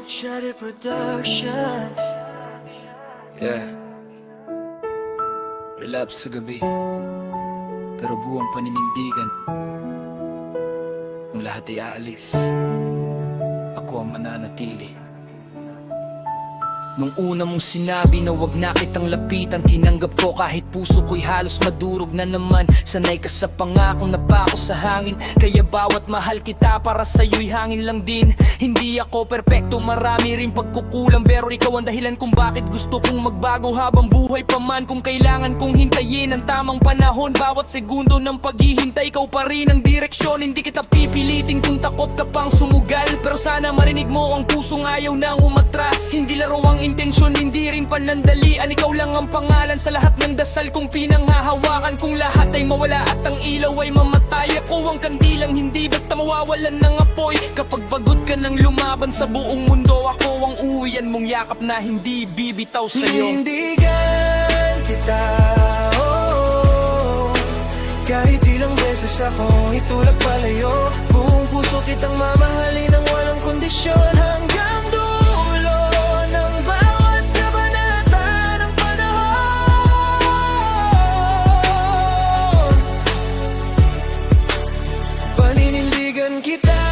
Shady Production. Yeah, relapse sa gabi, pero buwang paninindigan. Kung lahat ay aalis, ako ang mananatili. Nung una mong sinabi na wag na kitang lapitan, tinanggap ko kahit puso ko'y halos madurog na naman. Sanay ka sa pangako na pako sa hangin, kaya bawat mahal kita para sa'yo'y hangin lang din. Hindi ako perpekto, marami rin pagkukulang, pero ikaw ang dahilan kung bakit gusto kong magbago habang buhay pa man. Kung kailangan kong hintayin ang tamang panahon, bawat segundo ng paghihintay, ikaw pa rin ang direksyon. Hindi kita pipilitin kung takot ka pang sumugal, pero sana marinig mo ang pusong ayaw nang umatras. Hindi laro ang intensyon, hindi rin panandalian. Ikaw lang ang pangalan sa lahat ng dasal kong pinanghahawakan. Kung lahat ay mawala at ang ilaw ay mamatay, ako ang kandilang hindi basta mawawalan ng apoy. Kapag pagod ka ng lumaban sa buong mundo, ako ang uwian mong yakap na hindi bibitaw sa'yo. Hinindigan kita, oh, kahit ilang beses akong itulak palayo. Buong puso kitang mamahalin ng walang kondisyon, hanggang dulo ng bawat kabanata ng panahon. Paninindigan kita,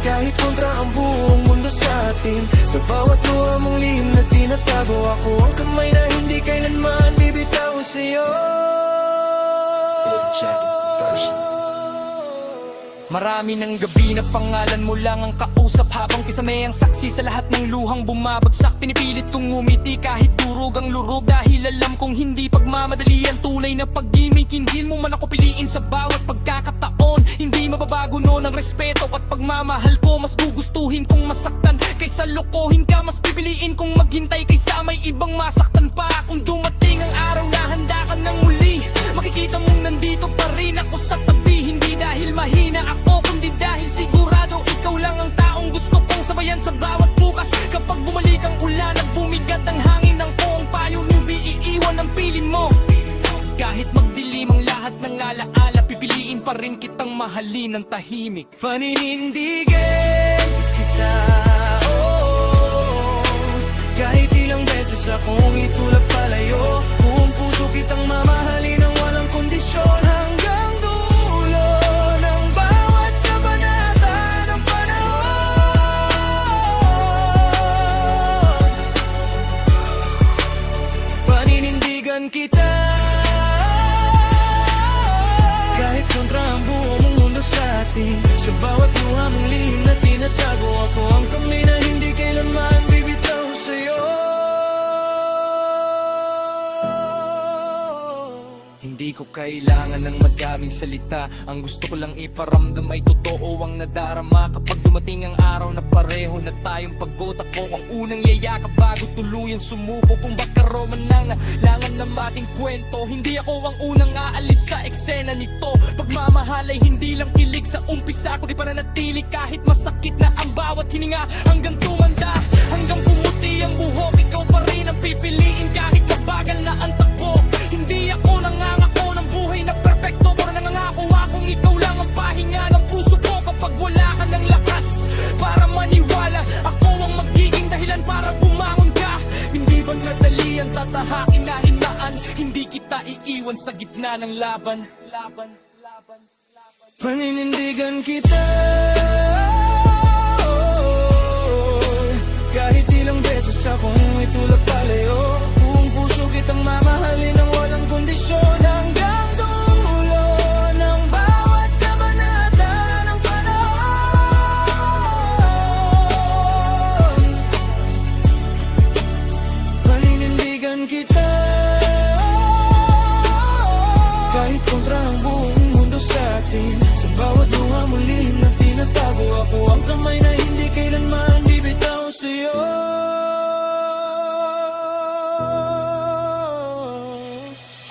kahit kontra ang buong mundo sa atin. Sa bawat luha mong lihim na tinatago, ako ang kamay na hindi kailanman bibitaw sa'yo. Marami ng gabi na pangalan mo lang ang kausap, habang kisame ang saksi sa lahat ng luhang bumabagsak. Pinipilit kong ngumiti kahit durog ang lurog, dahil alam kong hindi pagmamadali ang tunay na pag-ibig. Hindi mo man ako piliin sa bawat pagkakataon, hindi mababago noon ang respeto at pagmamahal ko. Mas gugustuhin kong masaktan kaysa lokohin ka, mas pipiliin kong maghintay kaysa may ibang masaktan pa. Kung dumating ang araw na handa ka ng muli, makikita mong nandito pa rin ako sa tabi. Hindi dahil mahina ako, kundi dahil sigurado ikaw lang ang taong gusto kong sabayan sa bawat bukas. Kapag bumalik ang ulan at bumigat ang hangin, ng kong payo nubi iiwan ang piling mo. Kahit magdilim ang lahat ng alaala, pipiliin pa rin kitang mahalin ng tahimik. Paninindigan kita, oh, kahit ilang beses akong itulak palayo. Buong puso kitang mamahalin ng walang kondisyon, hanggang dulo ng bawat kabanata ng panahon. Paninindigan kita, kahit kontra ang buong mundo sa atin. Sa bawat luha mong lihim na tinatago, ako ang kamay na hindi kailanman bibitaw sa'yo. Hindi ko kailangan ng madaming salita, ang gusto ko lang iparamdam ay totoo ang nadarama. Kapag dumating ang araw na pareho na tayong pagod, ako ang unang yayakap bago tuluyang sumuko. Kung baka roman lang langan ng ating kwento, hindi ako ang unang aalis sa eksena nito. Pagmamahal ay hindi lang kilig sa umpisa, kundi pananatili kahit masakit na ang bawat hininga. Hanggang tumanda, hanggang pumuti ang buhok, ikaw pa rin ang pipiliin kahit mabagal na ang takbo. Hindi ako nangangako ng buhay na perpekto, pero nangangako akong ikaw lang ang pahinga ng puso ko. Kapag wala ka ng lakas para maniwala, ako ang magiging dahilan para bumangon ka. Hindi ba nadali ang tatahakin na hinaan? Hindi kita iiwan sa gitna ng laban. Paninindigan kita, kahit ilang beses akong itulak palayo. Buong puso kitang mamahalin ng walang kondisyon, hanggang dulo ng bawat kabanata ng panahon. Paninindigan kita, kahit kontra ang buong mundo sa atin. Sa bawat luha mong lihim na tinatago, ako ang kamay na hindi kailanman bibitaw sa'yo.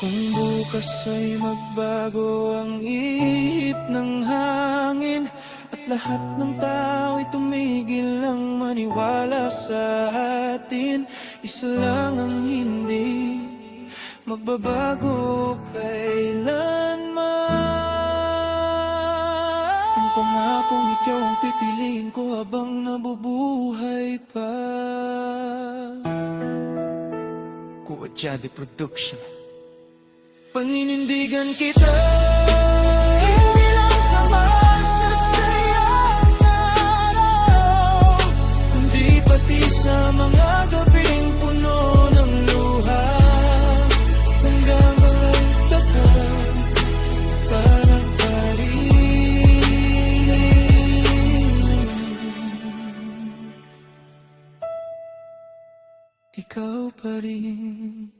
Kung bukas ay magbago ang ihip ng hangin, at lahat ng tao ay tumigil ng maniwala sa atin, isa lang ang hindi magbabago kailanman. Ang pangako kung ikaw ang pipiliin ko habang nabubuhay pa. Kuwadyade Production. Paninindigan kita, hindi lang sa masasayang araw, kundi pati sa mga gabing puno ng luha. Hanggang ang tapat para pa rin. Ikaw pa rin.